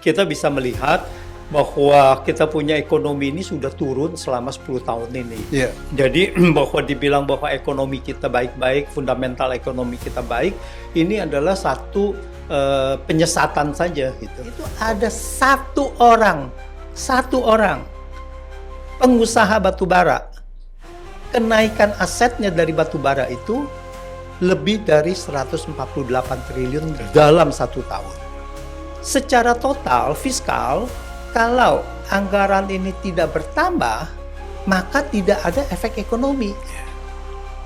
Kita bisa melihat bahwa kita punya ekonomi ini sudah turun selama 10 tahun ini. Iya. Jadi bahwa dibilang bahwa ekonomi kita baik-baik, fundamental ekonomi kita baik, ini adalah satu penyesatan saja gitu. Itu ada satu orang pengusaha batubara, kenaikan asetnya dari batubara itu lebih dari 148 triliun dalam satu tahun. Secara total fiskal, kalau anggaran ini tidak bertambah, maka tidak ada efek ekonomi.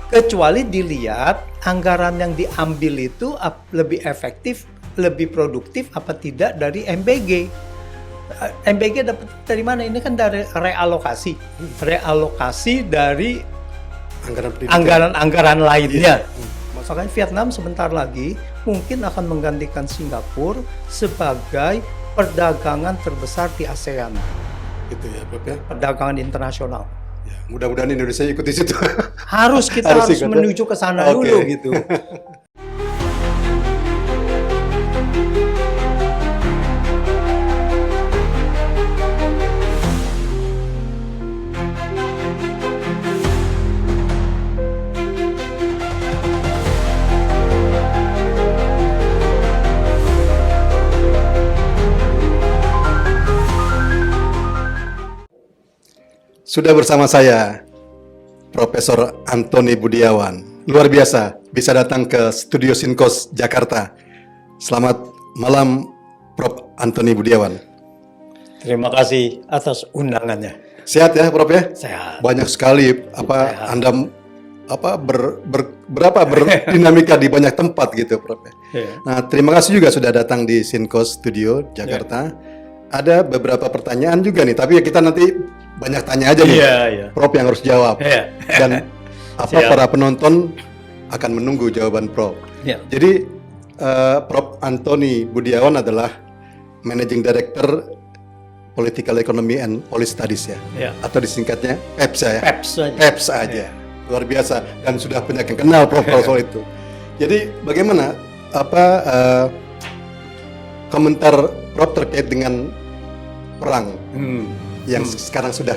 Kecuali dilihat anggaran yang diambil itu lebih efektif, lebih produktif apa tidak dari MBG. MBG dapat dari mana? Ini kan dari realokasi dari anggaran lainnya. Makanya Vietnam sebentar lagi mungkin akan menggantikan Singapura sebagai perdagangan terbesar di ASEAN. Gitu ya, Prof ya. Perdagangan internasional. Ya, mudah-mudahan Indonesia ikut di situ. Kita harus ikut, menuju ke sana dulu gitu. Sudah bersama saya, Profesor Antoni Budiawan. Luar biasa, bisa datang ke Studio Sinkos Jakarta. Selamat malam, Prof. Antoni Budiawan. Terima kasih atas undangannya. Sehat ya, Prof ya? Sehat. Banyak sekali Anda berdinamika di banyak tempat gitu, Prof. Yeah. Nah, terima kasih juga sudah datang di Sinkos Studio Jakarta. Ada beberapa pertanyaan juga nih, tapi ya kita nanti banyak tanya aja nih, Prof yang harus jawab. Dan para penonton akan menunggu jawaban Prof. Jadi Prof Antoni Budiawan adalah Managing Director Political Economy and Policy Studies ya, atau disingkatnya PEPS ya. PEPS aja. Luar biasa, dan sudah banyak yang kenal Prof soal itu. Jadi bagaimana komentar Prof terkait dengan perang yang sekarang sudah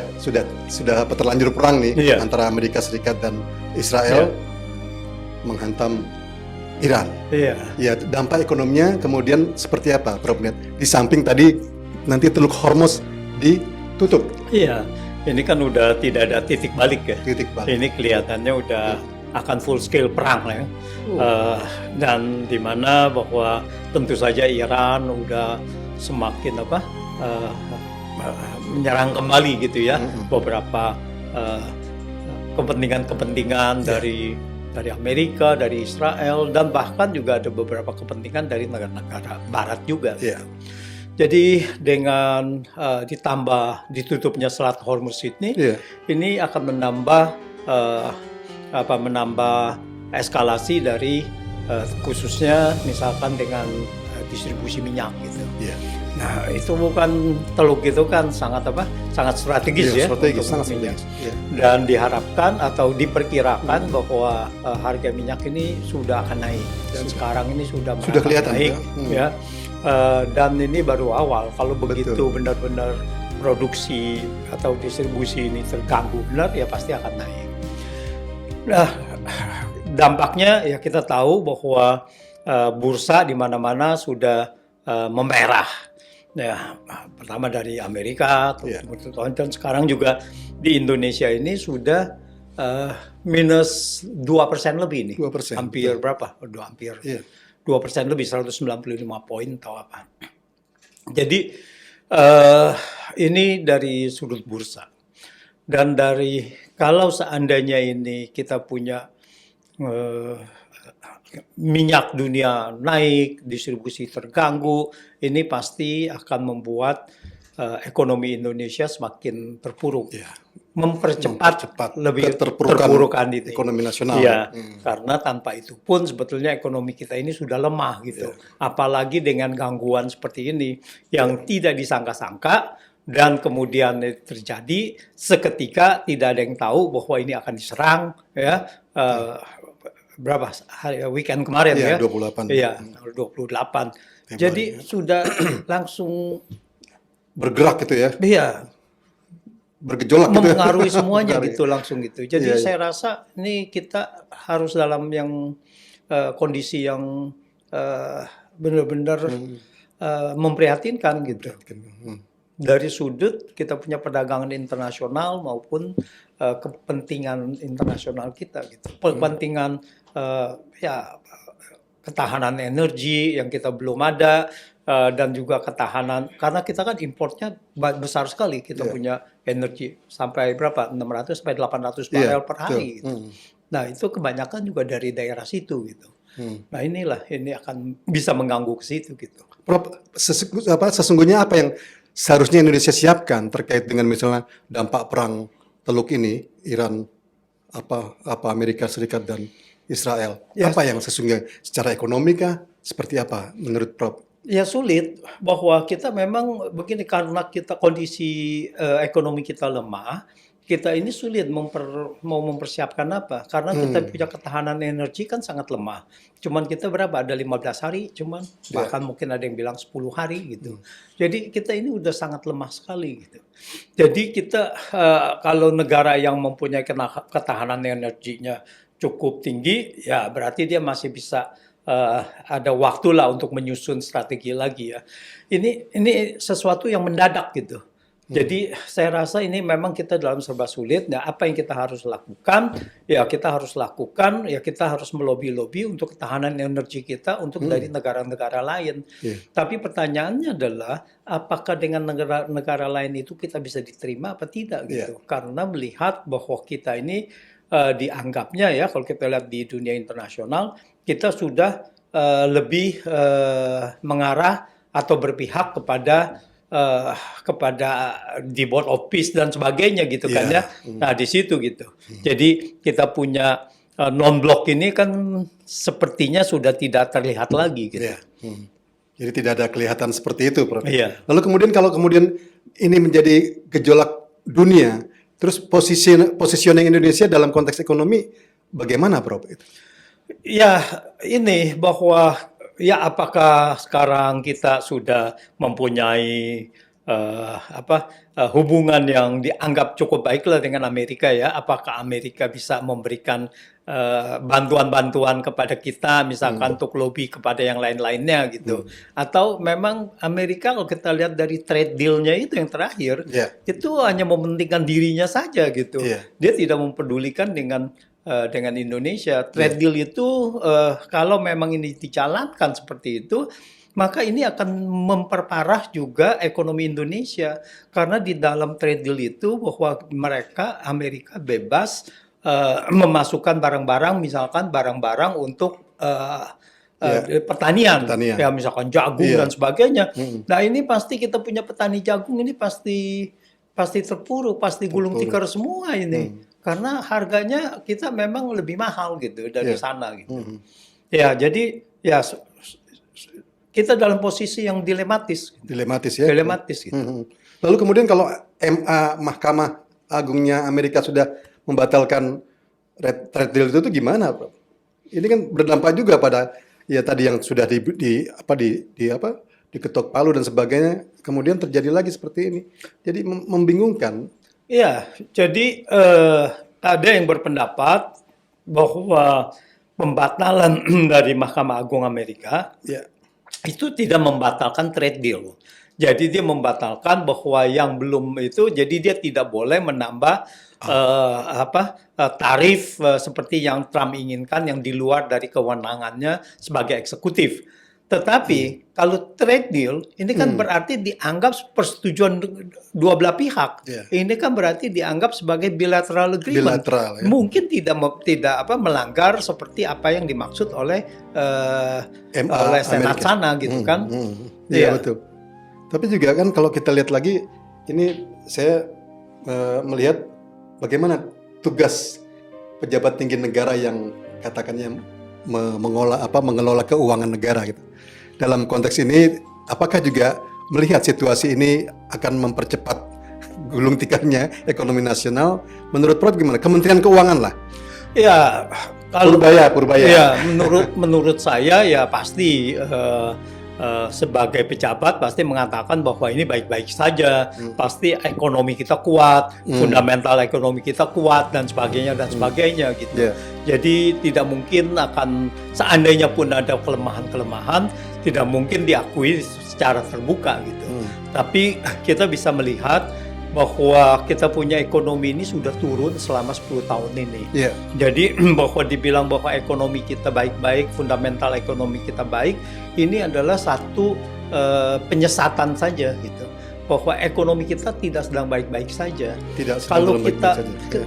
terlanjur perang nih antara Amerika Serikat dan Israel menghantam Iran. Ya, dampak ekonominya kemudian seperti apa, Prof? Di samping tadi nanti Teluk Hormuz ditutup. Iya, ini kan udah tidak ada titik balik ya. Titik balik. Ini kelihatannya udah akan full scale perang ya. Dan di mana bahwa tentu saja Iran udah semakin menyerang kembali gitu ya, beberapa kepentingan dari Amerika, dari Israel, dan bahkan juga ada beberapa kepentingan dari negara-negara Barat juga. Jadi dengan ditambah ditutupnya Selat Hormuz ini akan menambah eskalasi dari khususnya misalkan dengan distribusi minyak gitu. Nah, itu bukan teluk itu kan sangat strategis strategis, sangat minyak. strategis. Dan diharapkan atau diperkirakan bahwa harga minyak ini sudah akan naik, dan sekarang ini sudah kelihatan naik ya. Dan ini baru awal. Kalau begitu benar-benar produksi atau distribusi ini terganggu benar, ya pasti akan naik. Nah, dampaknya ya kita tahu bahwa bursa di mana-mana sudah memerah. Ya, pertama dari Amerika, dan sekarang juga di Indonesia ini sudah minus 2% lebih nih. 2%. Hampir berapa? Hampir 2% lebih, 195 poin atau apa. Jadi ini dari sudut bursa. Dan dari kalau seandainya ini kita punya minyak dunia naik, distribusi terganggu, ini pasti akan membuat ekonomi Indonesia semakin terpuruk, mempercepat lebih terpurukan itu ekonomi nasional. Karena tanpa itu pun sebetulnya ekonomi kita ini sudah lemah gitu. Apalagi dengan gangguan seperti ini yang tidak disangka-sangka, dan kemudian terjadi seketika, tidak ada yang tahu bahwa ini akan diserang ya. Berapa hari weekend kemarin 28. Iya, 28. Jadi sudah langsung bergerak gitu ya? Iya, Bergejolak gitu. mempengaruhi semuanya gitu langsung gitu. Jadi Iya, iya. saya rasa ini kita harus dalam yang kondisi yang benar-benar memprihatinkan gitu. Dari sudut kita punya perdagangan internasional maupun kepentingan internasional kita gitu. Kepentingan ya ketahanan energi yang kita belum ada dan juga ketahanan karena kita kan importnya besar sekali. Kita Iya. punya energi sampai berapa? 600 sampai 800 barel per hari gitu. Nah, itu kebanyakan juga dari daerah situ gitu. Nah, ini akan bisa mengganggu ke situ gitu. Prof, sesungguhnya apa yang seharusnya Indonesia siapkan terkait dengan misalnya dampak perang Teluk ini, Iran, Amerika Serikat dan Israel? Ya. Apa yang sesungguhnya secara ekonomi kah? Seperti apa menurut Prof? Ya sulit bahwa kita memang begini karena kita kondisi ekonomi kita lemah, kita ini sulit mau mempersiapkan apa karena kita punya ketahanan energi kan sangat lemah. Cuman kita berapa? Ada 15 hari cuman bahkan mungkin ada yang bilang 10 hari gitu. Jadi kita ini udah sangat lemah sekali gitu. Jadi kita kalau negara yang mempunyai ketahanan energinya cukup tinggi ya berarti dia masih bisa ada waktu lah untuk menyusun strategi lagi ya. Ini sesuatu yang mendadak gitu. Jadi saya rasa ini memang kita dalam serba sulit. Nah, apa yang kita harus lakukan? Ya kita harus lakukan. Ya kita harus melobi-lobi untuk ketahanan energi kita untuk dari negara-negara lain. Tapi pertanyaannya adalah apakah dengan negara-negara lain itu kita bisa diterima apa tidak gitu? Karena melihat bahwa kita ini dianggapnya ya kalau kita lihat di dunia internasional kita sudah lebih mengarah atau berpihak kepada di Board of Peace dan sebagainya gitu kan ya. Nah di situ gitu. Jadi kita punya non-blok ini kan sepertinya sudah tidak terlihat lagi gitu. Jadi tidak ada kelihatan seperti itu, Prof. Iya. Lalu kemudian kemudian ini menjadi gejolak dunia, terus positioning Indonesia dalam konteks ekonomi bagaimana, Prof? Ya, ini bahwa ya apakah sekarang kita sudah mempunyai hubungan yang dianggap cukup baiklah dengan Amerika ya? Apakah Amerika bisa memberikan bantuan-bantuan kepada kita, misalkan untuk lobby kepada yang lain-lainnya gitu? Atau memang Amerika kalau kita lihat dari trade deal-nya itu yang terakhir, itu hanya mementingkan dirinya saja gitu. Dia tidak mempedulikan dengan Indonesia. Trade deal itu kalau memang ini dijalankan seperti itu, maka ini akan memperparah juga ekonomi Indonesia karena di dalam trade deal itu bahwa Amerika bebas memasukkan barang-barang, misalkan barang-barang untuk pertanian, ya misalkan jagung dan sebagainya. Nah ini pasti kita punya petani jagung ini pasti terpuruk, pasti gulung tikar semua ini. Karena harganya kita memang lebih mahal gitu dari sana gitu. Ya, jadi ya kita dalam posisi yang dilematis. Dilematis ya. Dilematis gitu. Lalu kemudian kalau Mahkamah Agungnya Amerika sudah membatalkan trade deal itu gimana, Prof? Ini kan berdampak juga pada ya tadi yang sudah diketok palu dan sebagainya, kemudian terjadi lagi seperti ini. Jadi membingungkan. Iya, jadi ada yang berpendapat bahwa pembatalan dari Mahkamah Agung Amerika itu tidak membatalkan trade deal. Jadi dia membatalkan bahwa yang belum itu, jadi dia tidak boleh menambah tarif seperti yang Trump inginkan yang di luar dari kewenangannya sebagai eksekutif. Tetapi kalau trade deal ini kan berarti dianggap persetujuan dua belah pihak. Ini kan berarti dianggap sebagai bilateral agreement. Mungkin tidak melanggar seperti apa yang dimaksud oleh Senat sana gitu kan. Iya betul. Tapi juga kan kalau kita lihat lagi ini saya melihat bagaimana tugas pejabat tinggi negara yang katakannya mengelola keuangan negara gitu. Dalam konteks ini, apakah juga melihat situasi ini akan mempercepat gulung tikarnya ekonomi nasional? Menurut Prof gimana? Kementerian Keuangan lah. Ya, kalau Purbaya. Ya, menurut saya ya pasti sebagai pejabat pasti mengatakan bahwa ini baik-baik saja, pasti ekonomi kita kuat, fundamental ekonomi kita kuat dan sebagainya gitu. Jadi tidak mungkin akan, seandainya pun ada kelemahan-kelemahan, tidak mungkin diakui secara terbuka gitu. Tapi kita bisa melihat bahwa kita punya ekonomi ini sudah turun selama 10 tahun ini. Jadi bahwa dibilang bahwa ekonomi kita baik-baik, fundamental ekonomi kita baik, ini adalah satu penyesatan saja gitu. Bahwa ekonomi kita tidak sedang baik-baik saja. Kalau kita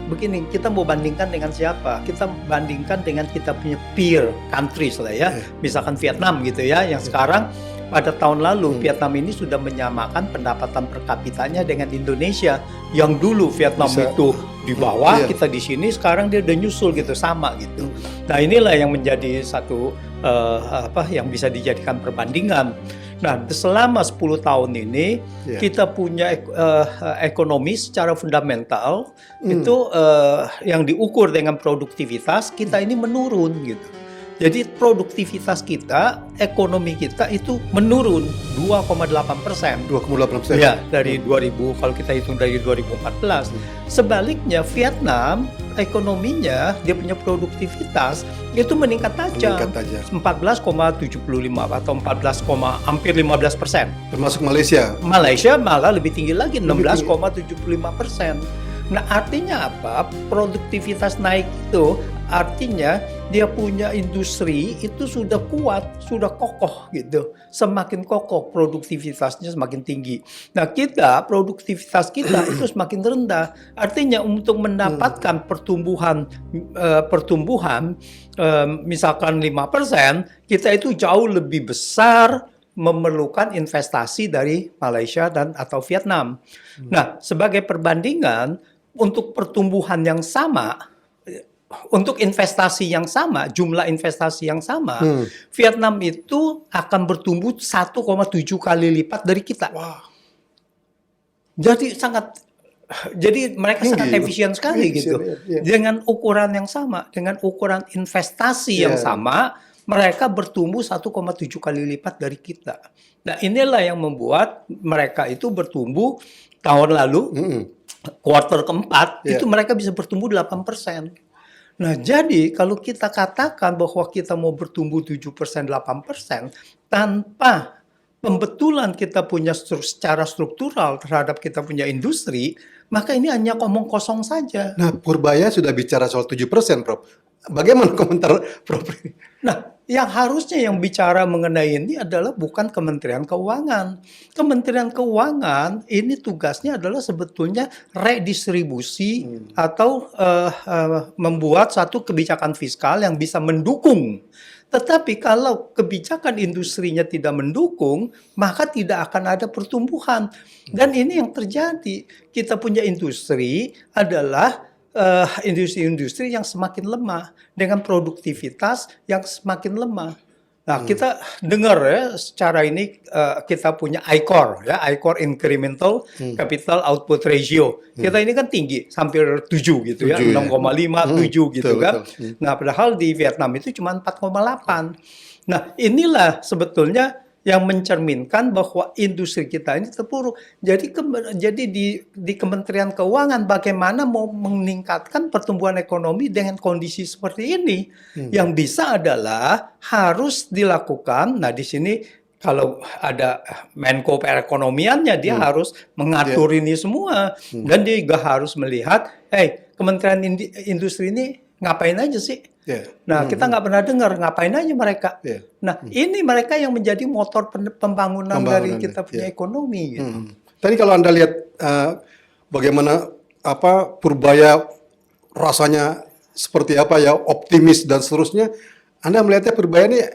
begini, kita mau bandingkan dengan siapa? Kita bandingkan dengan kita punya peer countries lah ya. Misalkan Vietnam gitu ya, yang sekarang pada tahun lalu Vietnam ini sudah menyamakan pendapatan per kapitanya dengan Indonesia. Yang dulu Vietnam itu di bawah, kita di sini, sekarang dia udah nyusul gitu, sama gitu. Nah inilah yang menjadi satu yang bisa dijadikan perbandingan. Nah selama 10 tahun ini kita punya ekonomi secara fundamental itu yang diukur dengan produktivitas kita ini menurun gitu. Jadi produktivitas kita, ekonomi kita itu menurun 2,8%. 2,8%. Ya, dari 2000, kalau kita hitung dari 2014. Sebaliknya Vietnam, ekonominya, dia punya produktivitas itu meningkat tajam. 14,75 atau hampir 15%. Termasuk Malaysia. Malaysia malah lebih tinggi lagi, 16,75%. Nah artinya apa? Produktivitas naik itu artinya dia punya industri itu sudah kuat, sudah kokoh gitu. Semakin kokoh produktivitasnya semakin tinggi. Nah kita, produktivitas kita itu semakin rendah. Artinya untuk mendapatkan pertumbuhan misalkan 5%, kita itu jauh lebih besar memerlukan investasi dari Malaysia dan atau Vietnam. Nah sebagai perbandingan, untuk pertumbuhan yang sama, untuk investasi yang sama, jumlah investasi yang sama, Vietnam itu akan bertumbuh 1,7 kali lipat dari kita. Jadi mereka sangat efisien sekali gitu. Dengan ukuran yang sama, dengan ukuran investasi yang sama, mereka bertumbuh 1,7 kali lipat dari kita. Nah inilah yang membuat mereka itu bertumbuh tahun lalu, kuartal keempat, itu mereka bisa bertumbuh 8%. Nah, jadi kalau kita katakan bahwa kita mau bertumbuh 7%, 8% tanpa pembetulan kita punya secara struktural terhadap kita punya industri, maka ini hanya omong kosong saja. Nah, Purbaya sudah bicara soal 7%, Prof. Bagaimana komentar Prof? Nah, yang harusnya yang bicara mengenai ini adalah bukan Kementerian Keuangan. Kementerian Keuangan ini tugasnya adalah sebetulnya redistribusi atau membuat satu kebijakan fiskal yang bisa mendukung. Tetapi kalau kebijakan industrinya tidak mendukung, maka tidak akan ada pertumbuhan. Dan ini yang terjadi. Kita punya industri adalah industri-industri yang semakin lemah dengan produktivitas yang semakin lemah. Nah, kita dengar ya secara ini kita punya ICOR ya, ICOR Incremental Capital Output Ratio. Kita ini kan tinggi, hampir 7 gitu ya, 6,5, 7 gitu kan. Nah, padahal di Vietnam itu cuma 4,8. Nah, inilah sebetulnya yang mencerminkan bahwa industri kita ini terpuruk. Jadi di Kementerian Keuangan bagaimana mau meningkatkan pertumbuhan ekonomi dengan kondisi seperti ini? Yang bisa adalah harus dilakukan. Nah di sini kalau ada Menko Perekonomiannya dia harus mengatur ini semua dan dia juga harus melihat, Kementerian Industri ini ngapain aja sih? Nah, kita nggak pernah dengar ngapain aja mereka. Nah, ini mereka yang menjadi motor pembangunan dari kita punya ekonomi. Gitu. Tadi kalau Anda lihat bagaimana Purbaya rasanya seperti apa ya, optimis dan seterusnya. Anda melihatnya Purbaya ini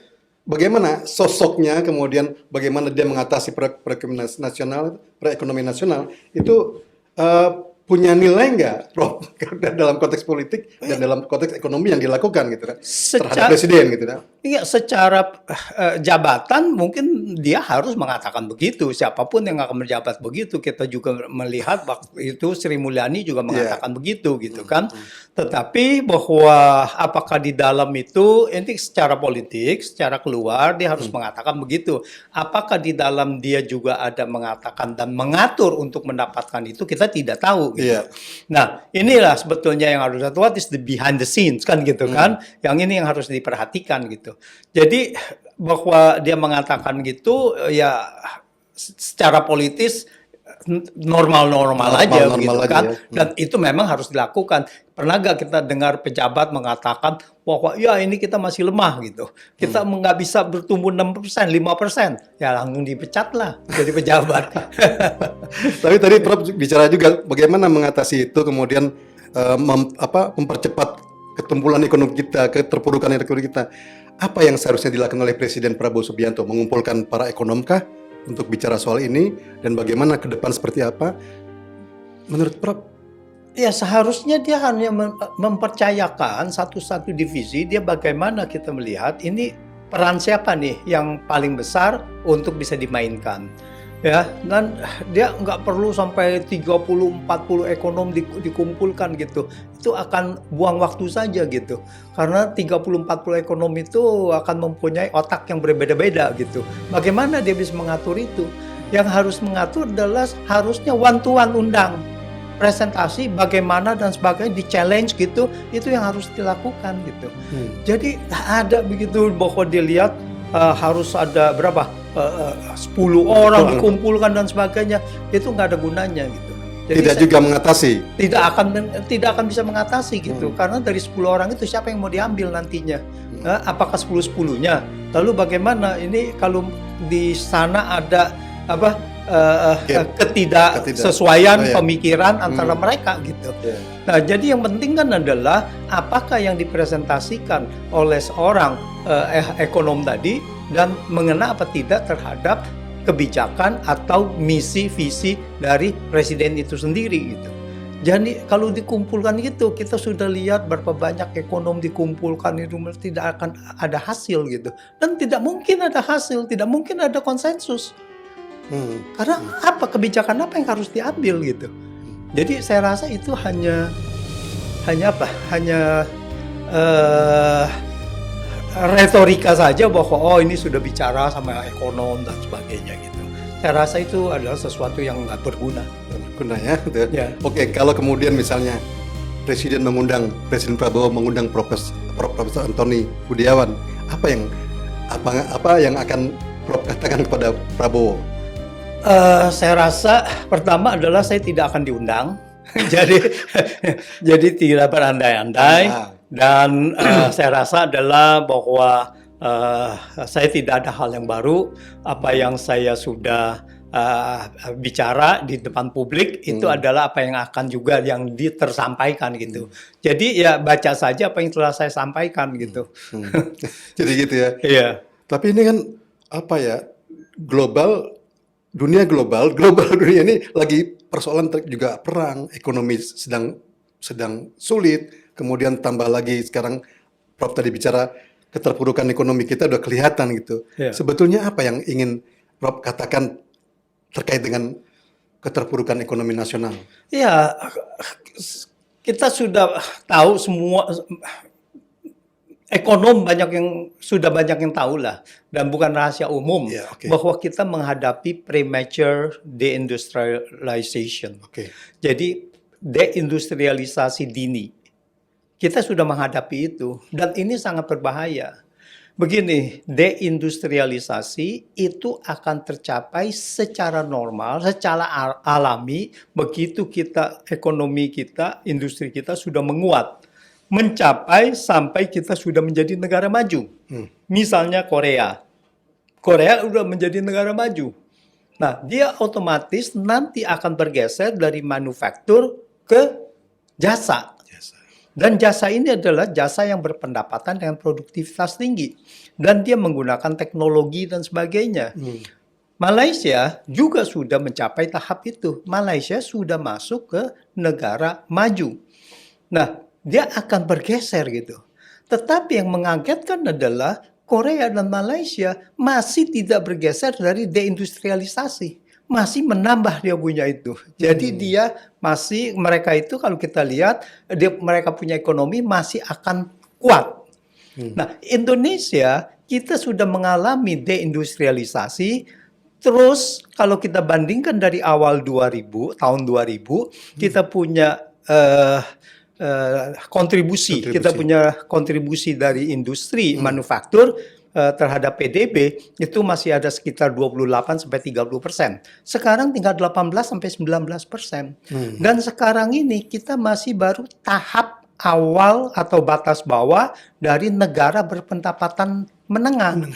bagaimana sosoknya, kemudian bagaimana dia mengatasi perekonomian nasional itu punya nilai nggak, Prof? Dalam konteks politik dan dalam konteks ekonomi yang dilakukan gitu kan, terhadap presiden gitu kan? Iya, secara jabatan mungkin dia harus mengatakan begitu. Siapapun yang akan menjabat begitu, kita juga melihat waktu itu Sri Mulyani juga mengatakan begitu gitu kan. Tetapi bahwa apakah di dalam itu, ini secara politik, secara keluar dia harus mengatakan begitu. Apakah di dalam dia juga ada mengatakan dan mengatur untuk mendapatkan itu, kita tidak tahu. Gitu. Nah, inilah sebetulnya yang harus what is the behind the scenes kan gitu kan. Yang ini yang harus diperhatikan gitu. Jadi bahwa dia mengatakan gitu ya secara politis normal aja gitu kan. Dan itu memang harus dilakukan. Pernah gak kita dengar pejabat mengatakan bahwa ya ini kita masih lemah gitu. Kita nggak bisa bertumbuh 6%, 5%. Ya langsung dipecat lah jadi pejabat. Tapi tadi Prof bicara juga bagaimana mengatasi itu, kemudian mempercepat ketumpulan ekonomi kita, keterpurukan ekonomi kita. Apa yang seharusnya dilakukan oleh Presiden Prabowo Subianto? Mengumpulkan para ekonom kah untuk bicara soal ini, dan bagaimana ke depan seperti apa? Menurut Prof? Ya seharusnya dia hanya mempercayakan satu-satu divisi, dia bagaimana kita melihat ini peran siapa nih yang paling besar untuk bisa dimainkan. Ya, dan dia nggak perlu sampai 30-40 ekonom dikumpulkan gitu. Itu akan buang waktu saja gitu. Karena 30-40 ekonom itu akan mempunyai otak yang berbeda-beda gitu. Bagaimana dia bisa mengatur itu? Yang harus mengatur adalah harusnya one to one undang. Presentasi bagaimana dan sebagainya, di challenge gitu, itu yang harus dilakukan gitu. Jadi ada begitu bahwa dilihat harus ada berapa 10 orang dikumpulkan dan sebagainya, itu nggak ada gunanya gitu. Jadi tidak juga mengatasi, tidak akan bisa mengatasi gitu, karena dari 10 orang itu siapa yang mau diambil nantinya? Apakah 10-10-nya? Lalu bagaimana ini kalau di sana ada apa? Ketidaksesuaian pemikiran antara mereka gitu. Nah, jadi yang penting kan adalah apakah yang dipresentasikan oleh seorang ekonom tadi dan mengena apa tidak terhadap kebijakan atau misi visi dari presiden itu sendiri gitu. Jadi kalau dikumpulkan gitu, kita sudah lihat berapa banyak ekonom dikumpulkan itu tidak akan ada hasil gitu. Dan tidak mungkin ada hasil, tidak mungkin ada konsensus. Karena apa, kebijakan apa yang harus diambil gitu. Jadi saya rasa itu hanya retorika saja bahwa oh ini sudah bicara sama ekonom dan sebagainya gitu. Saya rasa itu adalah sesuatu yang nggak berguna. Berguna ya. Oke, kalau kemudian misalnya Presiden Prabowo mengundang Profesor Antoni Budiawan, apa yang akan Prof katakan kepada Prabowo? Saya rasa pertama adalah saya tidak akan diundang, jadi tidak berandai-andai, dan saya rasa adalah bahwa saya tidak ada hal yang baru. Apa yang saya sudah bicara di depan publik itu adalah apa yang akan juga yang tersampaikan gitu. Jadi ya baca saja apa yang telah saya sampaikan gitu. Jadi gitu ya. Iya. Tapi ini kan apa ya, dunia ini lagi persoalan juga perang, ekonomi sedang sulit, kemudian tambah lagi sekarang Prof tadi bicara keterpurukan ekonomi kita udah kelihatan gitu. Yeah. Sebetulnya apa yang ingin Prof katakan terkait dengan keterpurukan ekonomi nasional? Ya, kita sudah tahu semua. Ekonom sudah banyak yang tahu lah, dan bukan rahasia umum bahwa kita menghadapi premature deindustrialization. Jadi deindustrialisasi dini. Kita sudah menghadapi itu, dan ini sangat berbahaya. Begini, deindustrialisasi itu akan tercapai secara normal, secara alami begitu ekonomi kita, industri kita sudah menguat. Mencapai sampai kita sudah menjadi negara maju. Misalnya Korea udah menjadi negara maju. Nah, dia otomatis nanti akan bergeser dari manufaktur ke jasa. Dan jasa ini adalah jasa yang berpendapatan dengan produktivitas tinggi. Dan dia menggunakan teknologi dan sebagainya. Malaysia juga sudah mencapai tahap itu. Malaysia sudah masuk ke negara maju. Nah, dia akan bergeser gitu. Tetapi yang mengagetkan adalah Korea dan Malaysia masih tidak bergeser dari deindustrialisasi. Masih menambah dia punya itu. Jadi dia masih, mereka itu kalau kita lihat, mereka punya ekonomi masih akan kuat. Nah, Indonesia kita sudah mengalami deindustrialisasi. Terus kalau kita bandingkan dari awal 2000, tahun 2000, kita punya kontribusi. Kita punya kontribusi dari industri manufaktur terhadap PDB itu masih ada sekitar 28-30%. Sekarang tinggal 18-19%. Dan sekarang ini kita masih baru tahap awal atau batas bawah dari negara berpendapatan menengah.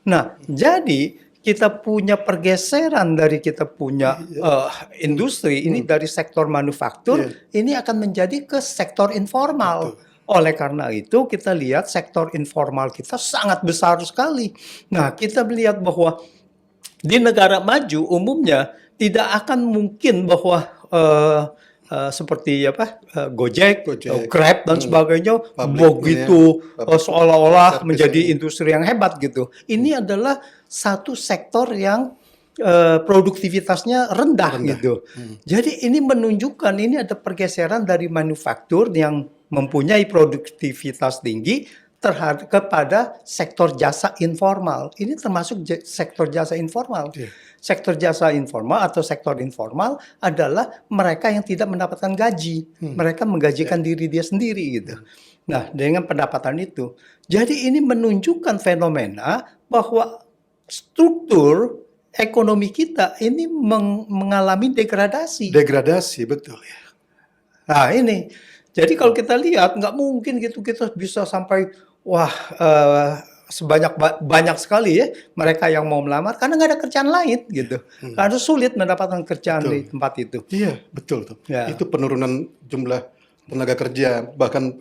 Nah, jadi kita punya pergeseran dari kita punya industri ini dari sektor manufaktur ini akan menjadi ke sektor informal. Oleh karena itu kita lihat sektor informal kita sangat besar sekali. Nah, kita melihat bahwa di negara maju umumnya tidak akan mungkin bahwa seperti Gojek, Grab dan sebagainya begitu seolah-olah menjadi industri yang hebat gitu. Ini adalah satu sektor yang produktivitasnya rendah. Gitu. Jadi ini menunjukkan ini ada pergeseran dari manufaktur yang mempunyai produktivitas tinggi kepada sektor jasa informal. Ini termasuk sektor jasa informal. Sektor jasa informal atau sektor informal adalah mereka yang tidak mendapatkan gaji. Mereka menggajikan diri dia sendiri gitu. Nah, dengan pendapatan itu. Jadi ini menunjukkan fenomena bahwa struktur ekonomi kita ini mengalami degradasi. Degradasi, betul ya. Nah ini, jadi kalau kita lihat nggak mungkin gitu kita bisa sampai banyak sekali ya mereka yang mau melamar karena nggak ada kerjaan lain gitu. Karena sulit mendapatkan kerjaan di tempat itu. Iya, betul tuh. Ya. Itu penurunan jumlah tenaga kerja, bahkan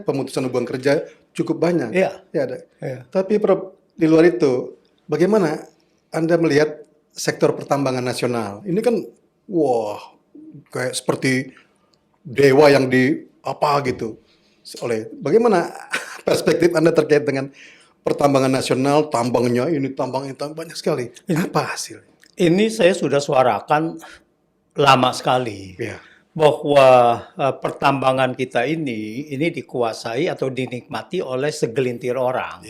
pemutusan hubungan kerja cukup banyak. Iya. Ya, ada. Ya. Tapi Prof, di luar itu, bagaimana Anda melihat sektor pertambangan nasional? Ini kan, kayak seperti dewa yang gitu. Bagaimana perspektif Anda terkait dengan pertambangan nasional, tambangnya banyak sekali. Apa hasilnya? Ini saya sudah suarakan lama sekali. Ya. Bahwa pertambangan kita ini dikuasai atau dinikmati oleh segelintir orang.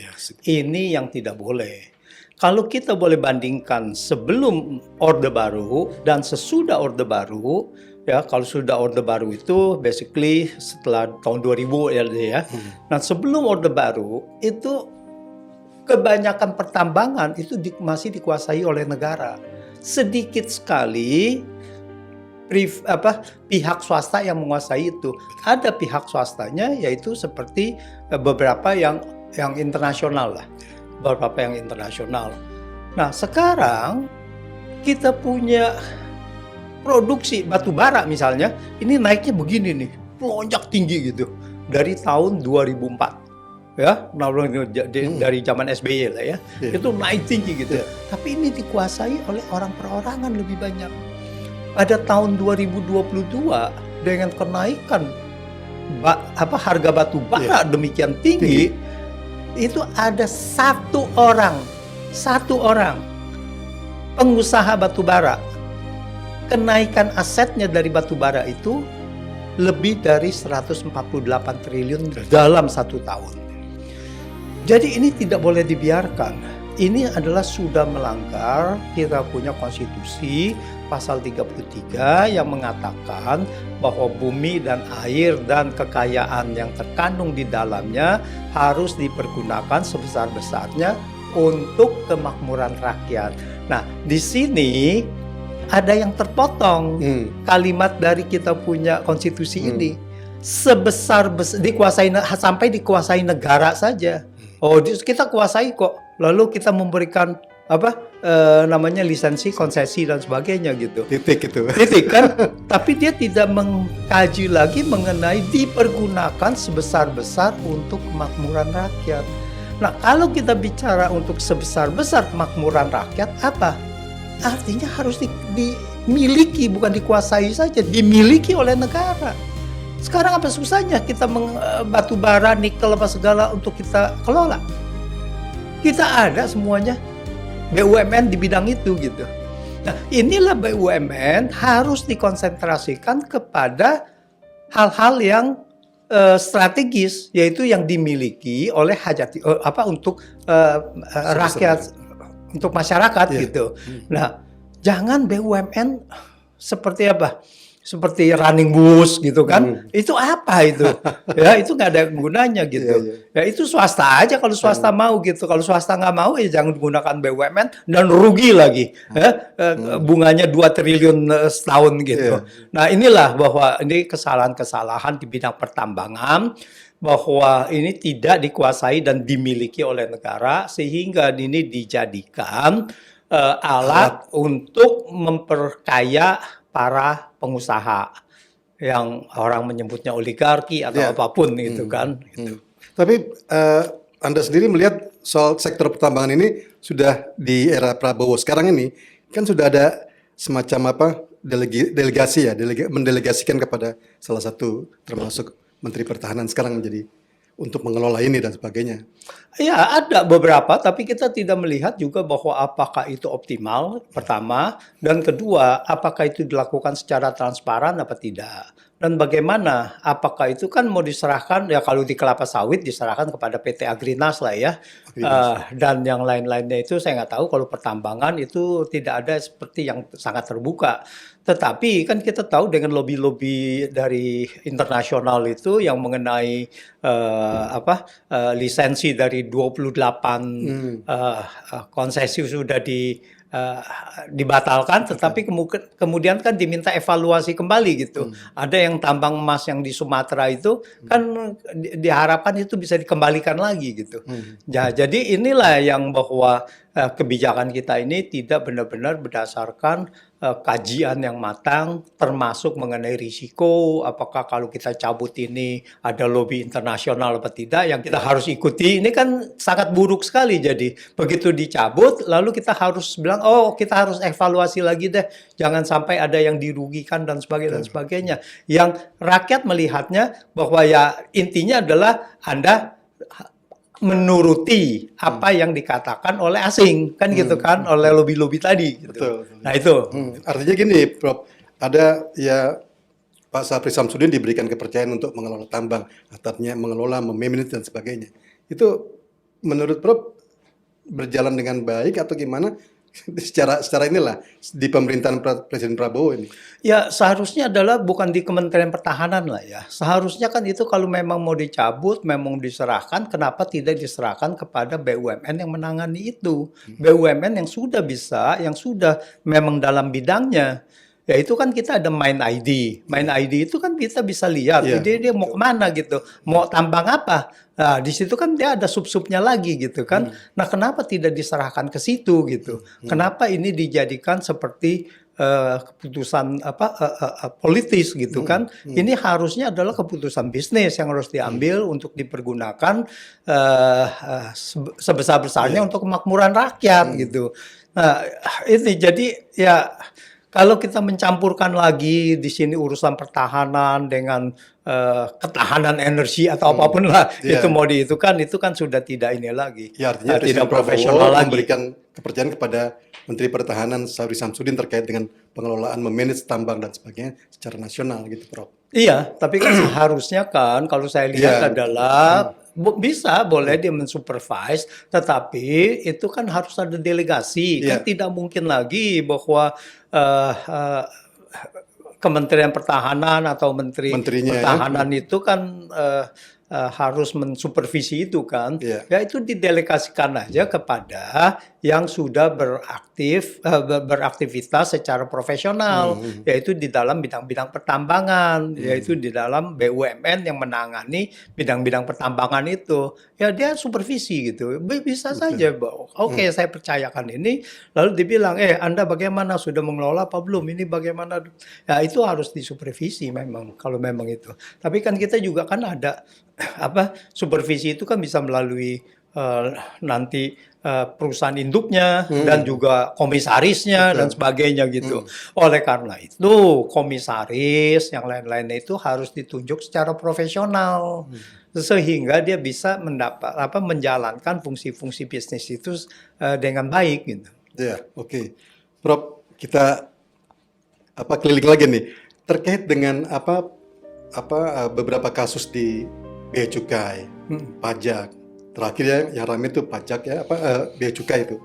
Ini yang tidak boleh. Kalau kita boleh bandingkan sebelum Orde Baru dan sesudah Orde Baru, ya kalau sudah Orde Baru itu basically setelah tahun 2000 ya. Nah sebelum Orde Baru itu kebanyakan pertambangan itu masih dikuasai oleh negara. Sedikit sekali pihak swasta yang menguasai itu. Ada pihak swastanya yaitu seperti beberapa yang internasional lah. Beberapa yang internasional. Nah, sekarang kita punya produksi batu bara misalnya, ini naiknya begini nih, melonjak tinggi gitu. Dari tahun 2004. Ya, dari zaman SBY lah ya. Itu naik tinggi gitu. Tapi ini dikuasai oleh orang perorangan lebih banyak. Pada tahun 2022 dengan kenaikan harga batu bara demikian tinggi, itu ada satu orang pengusaha batu bara, kenaikan asetnya dari batu bara itu lebih dari 148 triliun dalam 1 tahun. Jadi ini tidak boleh dibiarkan. Ini adalah sudah melanggar kita punya konstitusi pasal 33 yang mengatakan bahwa bumi dan air dan kekayaan yang terkandung di dalamnya harus dipergunakan sebesar-besarnya untuk kemakmuran rakyat. Nah, di sini ada yang terpotong kalimat dari kita punya konstitusi ini. Sampai dikuasai negara saja. Oh, kita kuasai kok. Lalu kita memberikan lisensi, konsesi dan sebagainya gitu. Titik kan. Tapi dia tidak mengkaji lagi mengenai dipergunakan sebesar-besar untuk kemakmuran rakyat. Nah, kalau kita bicara untuk sebesar-besar kemakmuran rakyat apa? artinya harus dimiliki, bukan dikuasai saja, dimiliki oleh negara. Sekarang apa susahnya kita batu bara, nikel apa segala untuk kita kelola? Kita ada semuanya BUMN di bidang itu gitu. Nah, inilah BUMN harus dikonsentrasikan kepada hal-hal yang strategis, yaitu yang dimiliki oleh untuk rakyat, untuk masyarakat gitu. Nah, jangan BUMN seperti apa? Seperti running bus gitu kan. Itu apa itu? Ya itu nggak ada gunanya gitu. Ya itu swasta aja kalau swasta mau gitu. Kalau swasta nggak mau ya jangan gunakan BUMN dan rugi lagi. Bunganya 2 triliun setahun gitu. Nah inilah bahwa ini kesalahan-kesalahan di bidang pertambangan, bahwa ini tidak dikuasai dan dimiliki oleh negara sehingga ini dijadikan alat untuk memperkaya para pengusaha yang orang menyebutnya oligarki atau apapun gitu kan. Gitu. Tapi Anda sendiri melihat soal sektor pertambangan ini sudah di era Prabowo sekarang ini kan sudah ada semacam apa delegasi ya, mendelegasikan kepada salah satu termasuk Menteri Pertahanan sekarang menjadi untuk mengelola ini dan sebagainya. Ya ada beberapa, tapi kita tidak melihat juga bahwa apakah itu optimal, pertama. Dan kedua, apakah itu dilakukan secara transparan apa tidak. Dan bagaimana, apakah itu kan mau diserahkan, ya kalau di kelapa sawit diserahkan kepada PT Agrinas lah ya. Dan yang lain-lainnya itu saya nggak tahu, kalau pertambangan itu tidak ada seperti yang sangat terbuka. Tetapi kan kita tahu dengan lobby-lobby dari internasional itu yang mengenai lisensi dari 28 konsesi sudah dibatalkan, tetapi kemudian kan diminta evaluasi kembali gitu. Ada yang tambang emas yang di Sumatera itu kan diharapkan itu bisa dikembalikan lagi gitu. Ya, jadi inilah yang bahwa kebijakan kita ini tidak benar-benar berdasarkan kajian yang matang, termasuk mengenai risiko, apakah kalau kita cabut ini ada lobby internasional atau tidak, yang kita harus ikuti. Ini kan sangat buruk sekali. Jadi begitu dicabut, lalu kita harus bilang, oh kita harus evaluasi lagi deh, jangan sampai ada yang dirugikan dan sebagainya. Yang rakyat melihatnya bahwa ya intinya adalah Anda menuruti apa yang dikatakan oleh asing, kan gitu kan, oleh lobby-lobby tadi. Gitu. Betul. Nah itu. Artinya gini, Prof, ada ya Pak Syafri Samsudin diberikan kepercayaan untuk mengelola tambang, artinya mengelola, memanage dan sebagainya. Itu menurut Prof berjalan dengan baik atau gimana? Secara inilah di pemerintahan Presiden Prabowo ini. Ya seharusnya adalah bukan di Kementerian Pertahanan lah ya. Seharusnya kan itu kalau memang mau dicabut, memang diserahkan, kenapa tidak diserahkan kepada BUMN yang menangani itu? BUMN yang sudah bisa, yang sudah memang dalam bidangnya. Ya itu kan kita ada Main ID. Main ID itu kan kita bisa lihat, dia mau kemana gitu, mau tambang apa. Nah di situ kan dia ada sub-subnya lagi gitu kan. Nah kenapa tidak diserahkan ke situ gitu? Kenapa ini dijadikan seperti keputusan politis gitu kan? Ini harusnya adalah keputusan bisnis yang harus diambil untuk dipergunakan sebesar-besarnya untuk kemakmuran rakyat gitu. Nah ini jadi ya. Kalau kita mencampurkan lagi di sini urusan pertahanan dengan ketahanan energi atau apapun lah itu mau itu kan sudah tidak ini lagi. Ya artinya tidak profesional lagi. Memberikan kepercayaan kepada Menteri Pertahanan Syafri Samsudin terkait dengan pengelolaan memanage tambang dan sebagainya secara nasional gitu, Prof. Iya, tapi kan seharusnya kan kalau saya lihat adalah boleh dia mensupervise, tetapi itu kan harus ada delegasi. Kan tidak mungkin lagi bahwa Kementerian Pertahanan atau Menterinya Pertahanan itu kan harus mensupervisi itu kan. Ya itu didelegasikan aja kepada yang sudah beraktivitas secara profesional, yaitu di dalam bidang-bidang pertambangan, yaitu di dalam BUMN yang menangani bidang-bidang pertambangan itu. Ya dia supervisi gitu, bisa saja bahwa oke, saya percayakan ini, lalu dibilang, Anda bagaimana, sudah mengelola apa belum, ini bagaimana, ya itu harus disupervisi memang, kalau memang itu. Tapi kan kita juga kan ada, supervisi itu kan bisa melalui nanti perusahaan induknya dan juga komisarisnya dan sebagainya gitu. Oleh karena itu komisaris yang lain-lainnya itu harus ditunjuk secara profesional sehingga dia bisa menjalankan fungsi-fungsi bisnis itu dengan baik gitu. Ya, oke. Prof, kita keliling lagi nih terkait dengan beberapa kasus di bea cukai, pajak. Terakhir yang ramai itu pajak ya, bea cukai itu.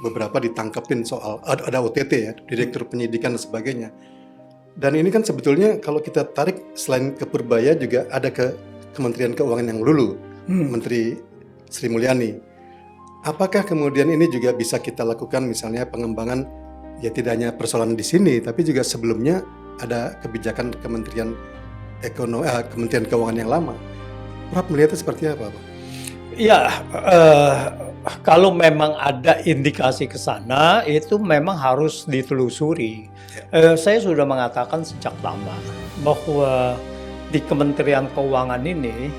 Beberapa ditangkepin soal ada OTT ya, direktur penyidikan dan sebagainya. Dan ini kan sebetulnya kalau kita tarik selain ke Purbaya juga ada ke Kementerian Keuangan yang dulu, Menteri Sri Mulyani. Apakah kemudian ini juga bisa kita lakukan misalnya pengembangan ya tidak hanya persoalan di sini tapi juga sebelumnya ada kebijakan Kementerian Keuangan yang lama. Prof melihatnya seperti apa, Pak? Ya, kalau memang ada indikasi ke sana, itu memang harus ditelusuri. Saya sudah mengatakan sejak lama bahwa di Kementerian Keuangan ini,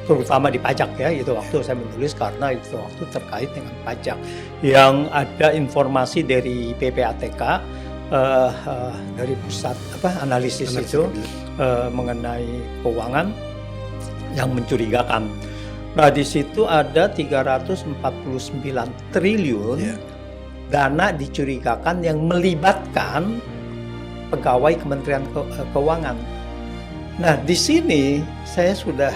terutama di pajak ya, itu waktu saya menulis karena itu waktu terkait dengan pajak. Yang ada informasi dari PPATK, dari pusat analisis itu mengenai keuangan yang mencurigakan. Nah, di situ ada 349 triliun dana dicurigakan yang melibatkan pegawai Kementerian Keuangan. Nah, di sini saya sudah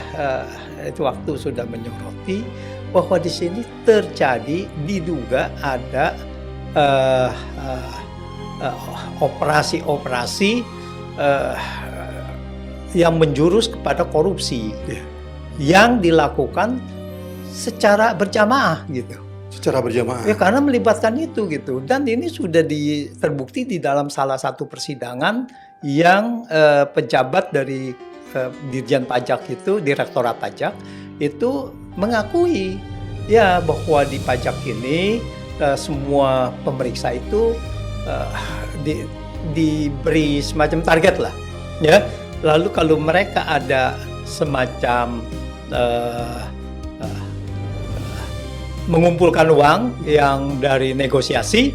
itu waktu sudah menyoroti bahwa di sini terjadi diduga ada operasi-operasi yang menjurus kepada korupsi. Yang dilakukan secara berjamaah gitu. Secara berjamaah. Ya karena melibatkan itu gitu. Dan ini sudah terbukti di dalam salah satu persidangan yang pejabat dari Dirjen Pajak itu, Direktorat Pajak itu mengakui ya bahwa di pajak ini semua pemeriksa itu diberi semacam target lah. Ya. Lalu kalau mereka ada semacam mengumpulkan uang yang dari negosiasi,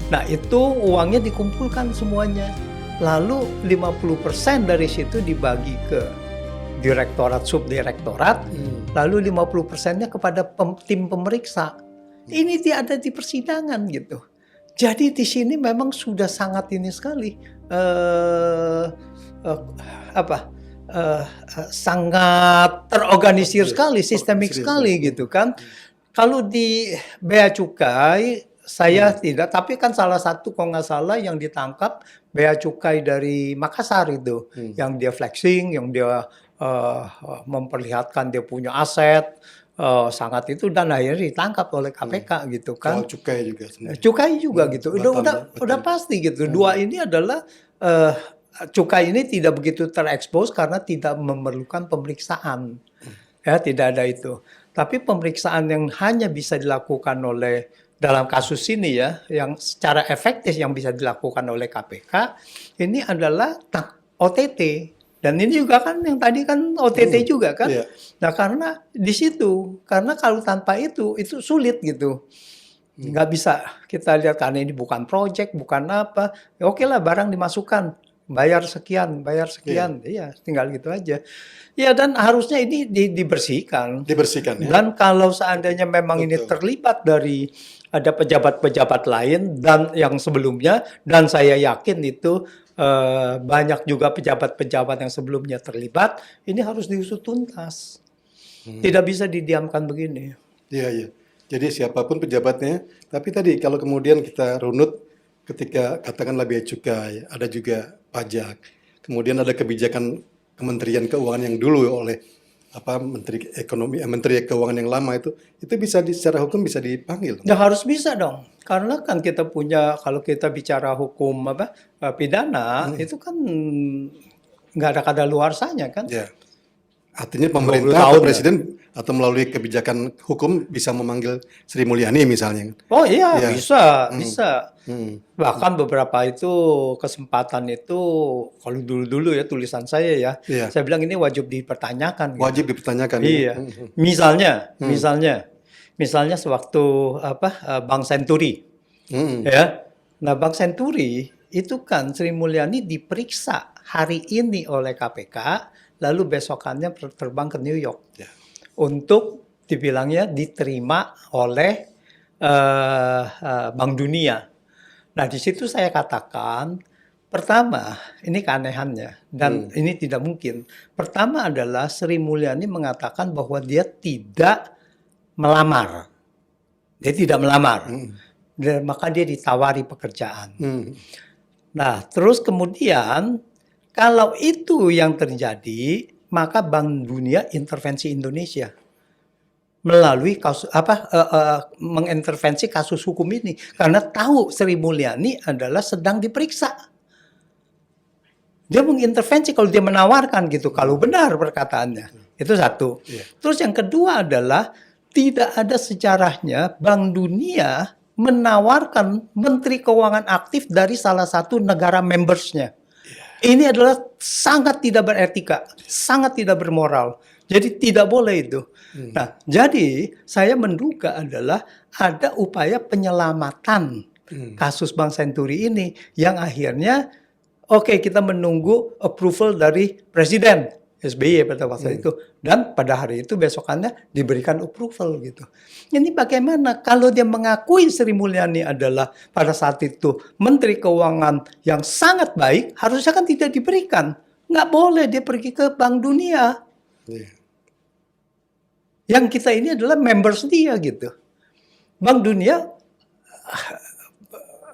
nah itu uangnya dikumpulkan semuanya. Lalu 50% dari situ dibagi ke direktorat, subdirektorat, lalu 50%-nya kepada tim pemeriksa. Ini tidak ada di persidangan gitu. Jadi di sini memang sudah sangat ini sekali, sangat terorganisir sekali, sistemik sekali gitu kan. Kalau di bea cukai saya tidak, tapi kan salah satu kalau nggak salah yang ditangkap bea cukai dari Makassar itu, yang dia flexing, yang dia memperlihatkan dia punya aset sangat itu dan akhirnya ditangkap oleh KPK gitu kan. Soal cukai juga sebenarnya. Cukai juga gitu, udah pasti gitu. Dua ini adalah cukai ini tidak begitu terekspos karena tidak memerlukan pemeriksaan, ya tidak ada itu. Tapi pemeriksaan yang hanya bisa dilakukan oleh dalam kasus ini ya, yang secara efektif yang bisa dilakukan oleh KPK ini adalah OTT. Dan ini juga kan yang tadi kan OTT juga kan. Yeah. Nah karena di situ, karena kalau tanpa itu sulit gitu. Nggak bisa kita lihat karena ini bukan project, bukan apa. Ya, oke lah barang dimasukkan. Bayar sekian, iya tinggal gitu aja. Ya dan harusnya ini dibersihkan. Dibersihkan ya. Dan kalau seandainya memang ini terlibat dari ada pejabat-pejabat lain dan yang sebelumnya, dan saya yakin itu banyak juga pejabat-pejabat yang sebelumnya terlibat, ini harus diusut tuntas. Tidak bisa didiamkan begini. Iya, iya. Jadi siapapun pejabatnya, tapi tadi kalau kemudian kita runut ketika katakanlah bea cukai, ada juga pajak, kemudian ada kebijakan Kementerian Keuangan yang dulu oleh Menteri Keuangan yang lama itu bisa secara hukum bisa dipanggil. Ya harus bisa dong, karena kan kita punya kalau kita bicara hukum pidana itu kan nggak ada kadaluarsanya kan. Ya. Artinya pemerintah atau presiden atau melalui kebijakan hukum bisa memanggil Sri Mulyani misalnya. Oh iya ya. bisa. Bahkan beberapa itu kesempatan itu kalau dulu ya tulisan saya ya, saya bilang ini wajib dipertanyakan. Wajib dipertanyakan. Iya. Misalnya Misalnya sewaktu Bank Senturi, ya. Nah, Bank Senturi itu kan Sri Mulyani diperiksa hari ini oleh KPK, lalu besokannya terbang ke New York untuk dibilangnya diterima oleh Bank Dunia. Nah, di situ saya katakan, pertama, ini keanehannya, dan ini tidak mungkin. Pertama adalah Sri Mulyani mengatakan bahwa dia tidak melamar. Dia tidak melamar. Dan maka dia ditawari pekerjaan. Nah, terus kemudian kalau itu yang terjadi, maka Bank Dunia intervensi Indonesia melalui kasus mengintervensi kasus hukum ini karena tahu Sri Mulyani adalah sedang diperiksa. Dia mengintervensi kalau dia menawarkan gitu, kalau benar perkataannya. Itu satu. Terus yang kedua adalah tidak ada sejarahnya Bank Dunia menawarkan Menteri Keuangan aktif dari salah satu negara membersnya. Ini adalah sangat tidak beretika, sangat tidak bermoral. Jadi tidak boleh itu. Nah, jadi saya menduga adalah ada upaya penyelamatan kasus Bank Senturi ini yang akhirnya kita menunggu approval dari Presiden SBY pada waktu itu, dan pada hari itu besokannya diberikan approval gitu. Ini bagaimana kalau dia mengakui Sri Mulyani adalah pada saat itu Menteri Keuangan yang sangat baik, harusnya kan tidak diberikan. Nggak boleh dia pergi ke Bank Dunia. Yang kita ini adalah members dia gitu. Bank Dunia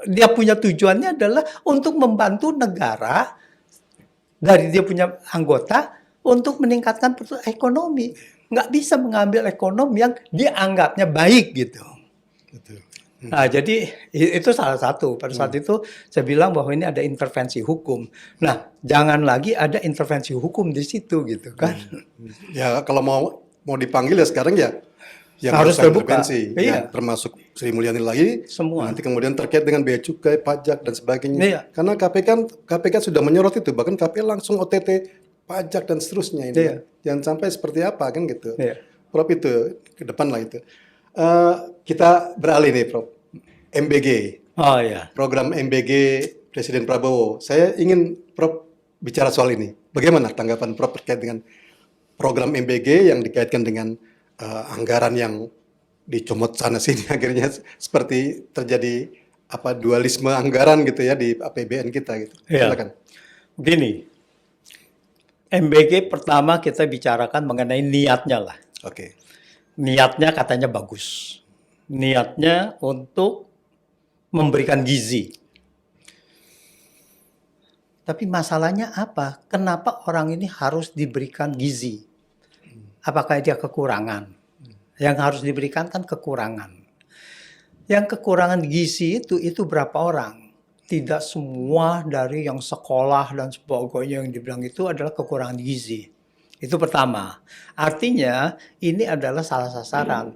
dia punya tujuannya adalah untuk membantu negara dari dia punya anggota untuk meningkatkan ekonomi. Nggak bisa mengambil ekonomi yang dianggapnya baik gitu. Nah, jadi itu salah satu. Pada saat itu saya bilang bahwa ini ada intervensi hukum. Nah, jangan lagi ada intervensi hukum di situ gitu kan. Ya kalau mau dipanggil ya sekarang ya yang harus terbuka. Ya, termasuk Sri Mulyani lagi. Semua. Nanti kemudian terkait dengan bea cukai, pajak dan sebagainya. Karena KPK sudah menyorot itu, bahkan KPK langsung OTT pajak dan seterusnya ini. Jangan sampai seperti apa kan gitu. Prof, itu ke depan lah itu. Kita beralih nih Prof. MBG. Program MBG Presiden Prabowo. Saya ingin Prof bicara soal ini. Bagaimana tanggapan Prof terkait dengan program MBG yang dikaitkan dengan anggaran yang dicomot sana sini, akhirnya seperti terjadi dualisme anggaran gitu ya di APBN kita gitu. Silakan. Begini. MBG pertama kita bicarakan mengenai niatnya lah. Niatnya katanya bagus. Niatnya untuk memberikan gizi. Tapi masalahnya apa? Kenapa orang ini harus diberikan gizi? Apakah dia kekurangan? Yang harus diberikan kan kekurangan. Yang kekurangan gizi itu berapa orang? Tidak semua dari yang sekolah dan sebagainya yang dibilang itu adalah kekurangan gizi. Itu pertama. Artinya ini adalah salah sasaran.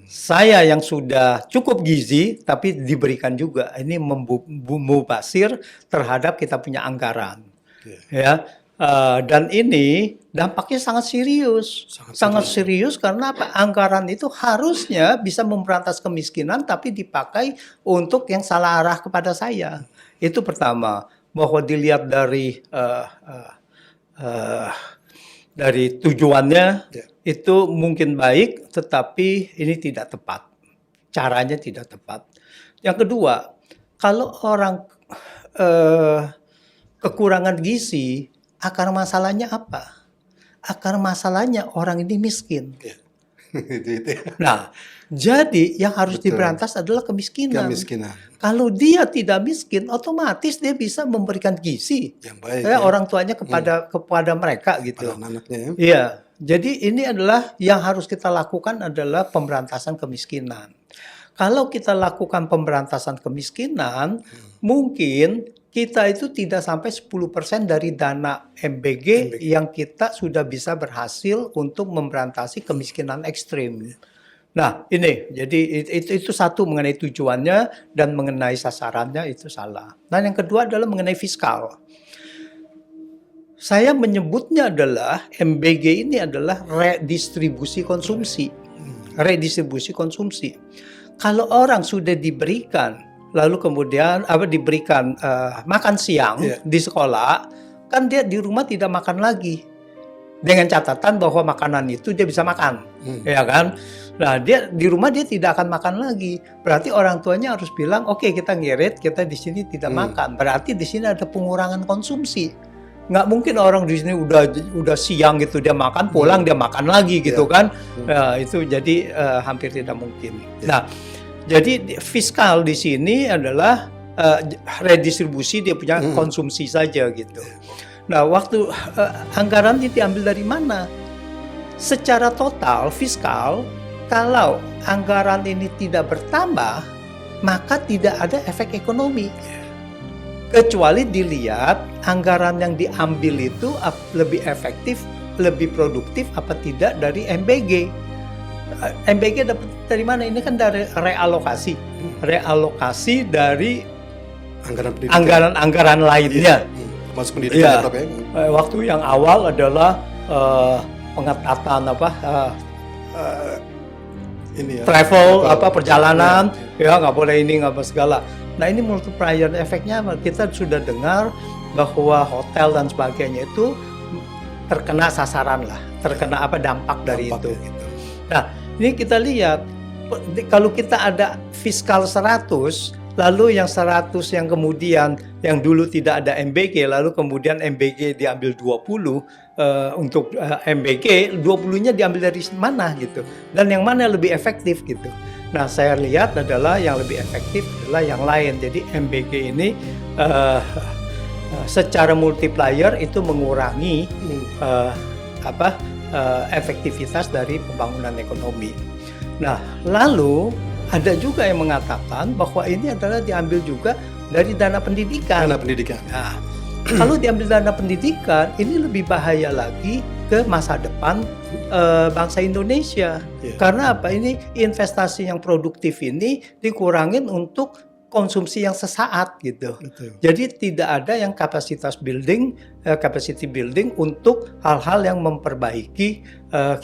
Saya yang sudah cukup gizi tapi diberikan juga. Ini mubazir terhadap kita punya anggaran. Dan ini dampaknya sangat serius. Sangat serius karena apa? Anggaran itu harusnya bisa memberantas kemiskinan tapi dipakai untuk yang salah arah kepada saya. Itu pertama. Bahwa dilihat dari tujuannya itu mungkin baik tetapi ini tidak tepat. Caranya tidak tepat. Yang kedua, kalau orang kekurangan gizi, akar masalahnya apa? Akar masalahnya orang ini miskin. Nah, jadi yang harus diberantas adalah kemiskinan. Kalau dia tidak miskin, otomatis dia bisa memberikan gizi yang baik, orang tuanya kepada mereka gitu. Anak-anaknya. Iya. Jadi ini adalah yang harus kita lakukan adalah pemberantasan kemiskinan. Kalau kita lakukan pemberantasan kemiskinan, mungkin kita itu tidak sampai 10% dari dana MBG yang kita sudah bisa berhasil untuk memberantasi kemiskinan ekstrim. Nah, ini jadi itu satu mengenai tujuannya dan mengenai sasarannya itu salah. Nah, yang kedua adalah mengenai fiskal. Saya menyebutnya adalah MBG ini adalah redistribusi konsumsi. redistribusi konsumsi. Kalau orang sudah diberikan, lalu kemudian diberikan makan siang di sekolah, kan dia di rumah tidak makan lagi. Dengan catatan bahwa makanan itu dia bisa makan, ya kan? Nah, dia di rumah dia tidak akan makan lagi. Berarti orang tuanya harus bilang, oke, kita ngirit, kita di sini tidak makan. Berarti di sini ada pengurangan konsumsi. Nggak mungkin orang di sini udah siang gitu dia makan, pulang dia makan lagi gitu kan? Itu jadi hampir tidak mungkin. Nah, jadi fiskal di sini adalah redistribusi dia punya konsumsi saja gitu. Nah, waktu anggaran ini diambil dari mana? Secara total fiskal, kalau anggaran ini tidak bertambah, maka tidak ada efek ekonomi. Kecuali dilihat anggaran yang diambil itu lebih efektif, lebih produktif apa tidak dari MBG. MBG dapat dari mana? Ini kan dari realokasi. Realokasi dari anggaran lainnya. Masuk pendidikan ya. Waktu yang awal adalah pengetatan travel perjalanan ya nggak boleh ini nggak segala. Nah ini multiplier efeknya kita sudah dengar bahwa hotel dan sebagainya itu terkena sasaran lah, terkena dampak dari itu. Gitu. Nah ini kita lihat kalau kita ada fiskal 100. Lalu yang 100 yang kemudian yang dulu tidak ada MBG, lalu kemudian MBG diambil 20 untuk MBG, 20-nya diambil dari mana gitu. Dan yang mana lebih efektif gitu. Nah saya lihat adalah yang lebih efektif adalah yang lain. Jadi MBG ini secara multiplier itu mengurangi efektivitas dari pembangunan ekonomi. Nah lalu ada juga yang mengatakan bahwa ini adalah diambil juga dari dana pendidikan. Dana pendidikan. Nah, kalau diambil dana pendidikan, ini lebih bahaya lagi ke masa depan bangsa Indonesia. Karena apa? Ini investasi yang produktif ini dikurangin untuk konsumsi yang sesaat gitu. Betul. Jadi tidak ada yang capacity building untuk hal-hal yang memperbaiki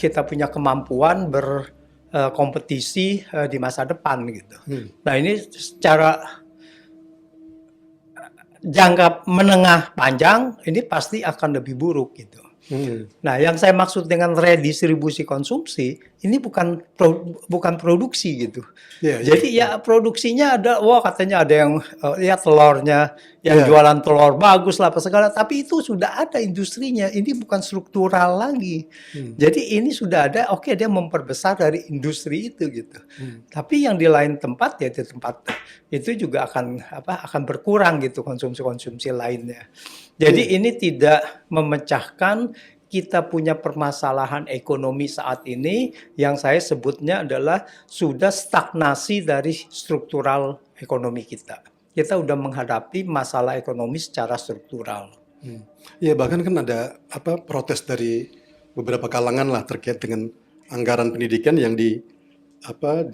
kita punya kemampuan kompetisi di masa depan gitu. Nah ini secara jangka menengah panjang ini pasti akan lebih buruk gitu. Nah yang saya maksud dengan redistribusi konsumsi ini bukan produksi gitu. Jadi ya produksinya ada, katanya ada yang telurnya yang jualan telur bagus lah apa segala, tapi itu sudah ada industrinya. Ini bukan struktural lagi. Jadi ini sudah ada, dia memperbesar dari industri itu gitu. Tapi yang di lain tempat ya di tempat itu juga akan berkurang gitu konsumsi lainnya. Jadi ini tidak memecahkan kita punya permasalahan ekonomi saat ini yang saya sebutnya adalah sudah stagnasi dari struktural ekonomi kita. Kita udah menghadapi masalah ekonomi secara struktural. Ya bahkan kan ada protes dari beberapa kalangan lah terkait dengan anggaran pendidikan yang diambil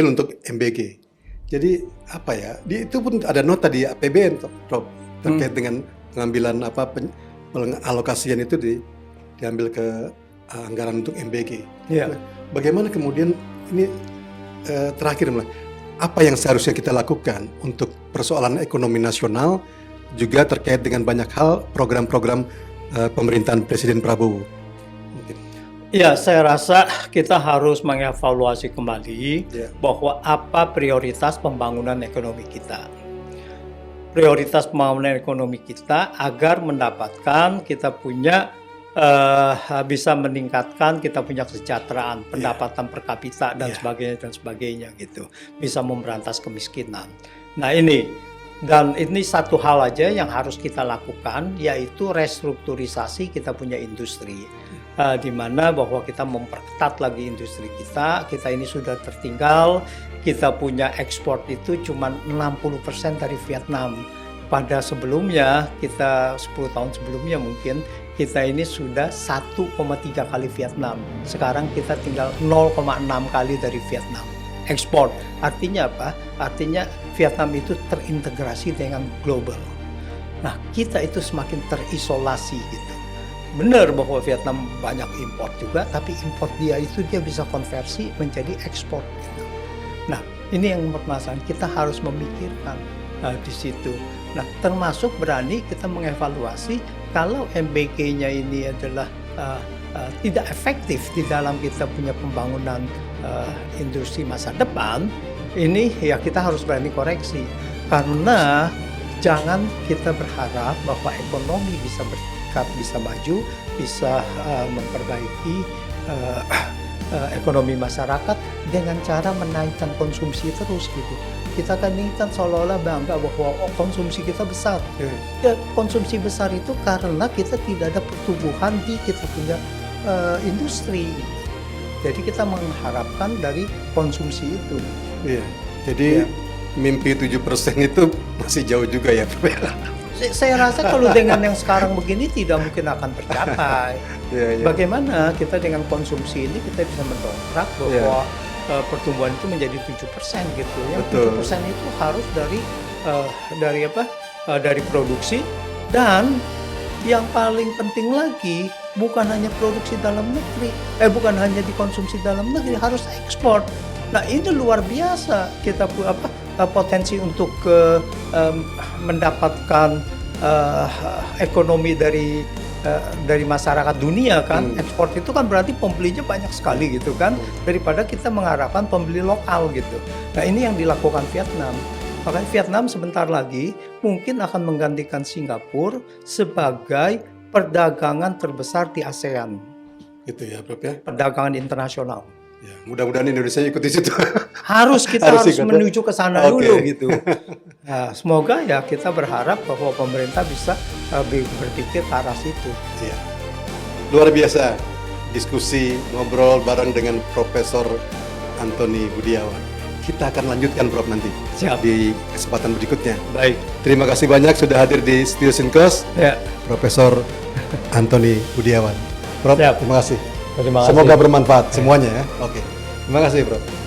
untuk MBG. Jadi itu pun ada nota di APBN terkait dengan pengambilan pengalokasian itu diambil ke anggaran untuk MBG. Bagaimana kemudian ini terakhir apa yang seharusnya kita lakukan untuk persoalan ekonomi nasional juga terkait dengan banyak hal program-program pemerintahan Presiden Prabowo? Ya, saya rasa kita harus mengevaluasi kembali bahwa apa prioritas pembangunan ekonomi kita. Prioritas pembangunan ekonomi kita agar mendapatkan kita punya bisa meningkatkan kita punya kesejahteraan, pendapatan per kapita dan sebagainya gitu. Bisa memberantas kemiskinan. Nah, ini satu hal aja yang harus kita lakukan, yaitu restrukturisasi kita punya industri. Di mana bahwa kita memperketat lagi industri kita ini sudah tertinggal, kita punya ekspor itu cuma 60% dari Vietnam. Pada sebelumnya, kita 10 tahun sebelumnya mungkin, kita ini sudah 1,3 kali Vietnam. Sekarang kita tinggal 0,6 kali dari Vietnam. Ekspor, artinya apa? Artinya Vietnam itu terintegrasi dengan global. Nah, kita itu semakin terisolasi gitu. benar bahwa Vietnam banyak import juga, tapi import dia bisa konversi menjadi ekspor. Nah, ini yang permasalahan, kita harus memikirkan di situ. Nah, termasuk berani kita mengevaluasi kalau MBK-nya ini adalah tidak efektif di dalam kita punya pembangunan industri masa depan, ini ya kita harus berani koreksi. Karena jangan kita berharap bahwa ekonomi bisa bertingkat, bisa maju, bisa memperbaiki ekonomi masyarakat dengan cara menaikkan konsumsi terus gitu. Kita kan ini kan seolah-olah bangga bahwa konsumsi kita besar. Ya, konsumsi besar itu karena kita tidak ada pertumbuhan di kita punya industri. Jadi kita mengharapkan dari konsumsi itu. Iya. Jadi mimpi 7% itu masih jauh juga ya. Saya rasa kalau dengan yang sekarang begini tidak mungkin akan tercapai. Bagaimana kita dengan konsumsi ini kita bisa mendongkrak bahwa pertumbuhan itu menjadi 7% gitu. Yang 7% itu harus dari produksi, dan yang paling penting lagi bukan hanya produksi dalam negeri, bukan hanya dikonsumsi dalam negeri, harus ekspor. Nah, ini luar biasa kita potensi untuk mendapatkan ekonomi dari masyarakat dunia kan. Ekspor itu kan berarti pembelinya banyak sekali gitu kan, daripada kita mengharapkan pembeli lokal gitu. Nah, ini yang dilakukan Vietnam. Makanya Vietnam sebentar lagi mungkin akan menggantikan Singapura sebagai perdagangan terbesar di ASEAN. Gitu ya, Prof ya. Perdagangan internasional. Ya, mudah-mudahan Indonesia ikut di situ. Kita harus menuju ke sana dulu gitu. Nah, semoga ya kita berharap bahwa pemerintah bisa berpikir ke arah situ. Ya. Luar biasa diskusi ngobrol bareng dengan Profesor Antoni Budiawan. Kita akan lanjutkan Prof nanti. Siap. Di kesempatan berikutnya. Baik. Terima kasih banyak sudah hadir di Studio Sinkos. Ya. Profesor Antoni Budiawan. Prof, Siap. terima kasih. Terima kasih. Semoga bermanfaat semuanya ya. Oke. Terima kasih, Prof.